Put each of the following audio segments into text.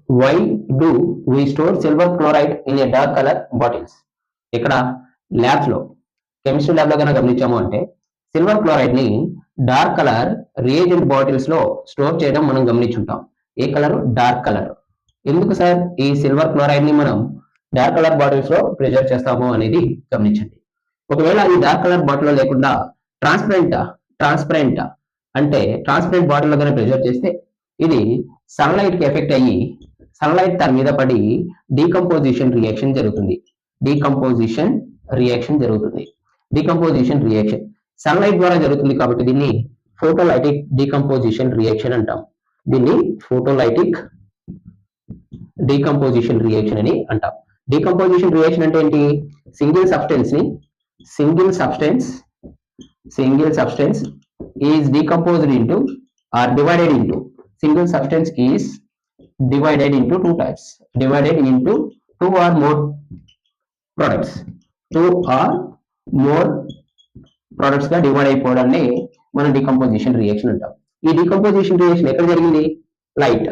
Why do we store silver chloride in a dark colour bottles? ఇక్కడ labs లో chemistry lab లో కనుక గమనించాము అంటే సిల్వర్ క్లోరైడ్ ని డార్క్ కలర్ రియేజెంట్ బాటిల్స్ లో స్టోర్ చేయడం మనం గమనించుంటాం. ఏ కలర్? Dark colour. ఎందుకు సార్ ఈ సిల్వర్ క్లోరైడ్ ని మనం డార్క్ కలర్ బాటిల్స్ లో ప్రిజర్వ్ చేస్తాము అనేది గమనించండి. ఒకవేళ ఈ డార్క్ కలర్ బాటిల్ లో లేకుండా ట్రాన్స్పరెంట్ అంటే ట్రాన్స్పరెంట్ బాటిల్ లో కనుక ప్రిజర్వ్ చేస్తే ఇది సన్లైట్ కి ఎఫెక్ట్ అయ్యి సన్లైట్ దాని మీద పడి డీకంపోజిషన్ రియాక్షన్ జరుగుతుంది. డీకంపోజిషన్ రియాక్షన్ సన్లైట్ ద్వారా జరుగుతుంది కాబట్టి దీన్ని ఫోటోలైటిక్ డీకంపోజిషన్ రియాక్షన్ అంటాం. దీన్ని ఫోటోలైటిక్ డీకంపోజిషన్ రియాక్షన్ అని అంటాం. డీకంపోజిషన్ రియాక్షన్ అంటే ఏంటి? Single substance is decomposed into or divided into single substance is divided into two types, divided into two or more products గా డివైడ్ అయిపోవడాన్ని మనం డీకంపోజిషన్ రియాక్షన్ అంటాం. ఈ డీకంపోజిషన్ రియాక్షన్ ఎక్కడ జరిగింది? లైట్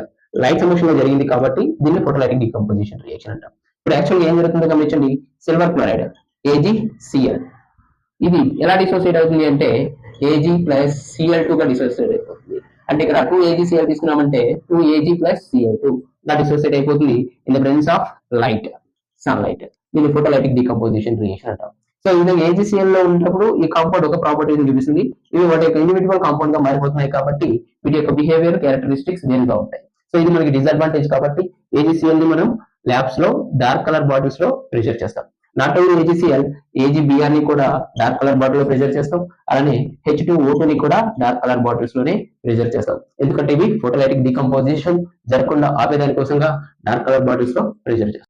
సమక్షంలో జరిగింది కాబట్టి దీన్ని ఫోటోలైటిక్ డీకంపోజిషన్ రియాక్షన్ అంటాం. ఇప్పుడు యాక్చువల్గా ఏం జరుగుతుందో గమనించండి. సిల్వర్ క్లోరైడ్ AgCl ఇది ఎలా డిసోసియేట్ అవుతుంది అంటే Ag ప్లస్ Cl2 గా డిసోసియేట్ అయిపోతుంది. అంటే ఇక్కడ 2AgCl తీసుకున్నామంటే 2Ag ప్లస్ Cl2 గా డిసోసియేట్ అయిపోతుంది in the presence of sunlight. దీన్ని ఫోటోలైటిక్ డీకంపోజిషన్ రియాక్షన్ అంటాం. సో ఈ విధంగా AgCl లో ఉన్నప్పుడు ఈ కాంపౌండ్ ఒక ప్రాపర్టీని చూపిస్తుంది. ఇవి వాటి యొక్క ఇండివిజువల్ కాంపౌండ్ గా మారిపోతున్నాయి కాబట్టి వీటి యొక్క బిహేవియర్ క్యారెక్టరిస్టిక్స్ వేరుగా ఉంటాయి. సో ఇది మనకి డిసడ్వాంటేజ్ కాబట్టి AgCl ని మనం ల్యాబ్స్ లో డార్క్ కలర్ బాటిల్స్ లో ప్రిజర్వ్ చేస్తాం. నాట్ ఓన్లీ AgCl, AgBr ని కూడా డార్క్ కలర్ బాటిల్ లో ప్రిజర్వ్ చేస్తాం. అలానే H2O2 ని కూడా డార్క్ కలర్ బాటిల్స్ లోనే ప్రిజర్వ్ చేస్తాం. ఎందుకంటే ఇవి ఫోటోలైటిక్ డీకంపోజిషన్ జరగకుండా ఆపేదాని కోసంగా డార్క్ కలర్ బాటిల్స్ లో ప్రిజర్వ్ చేస్తాం.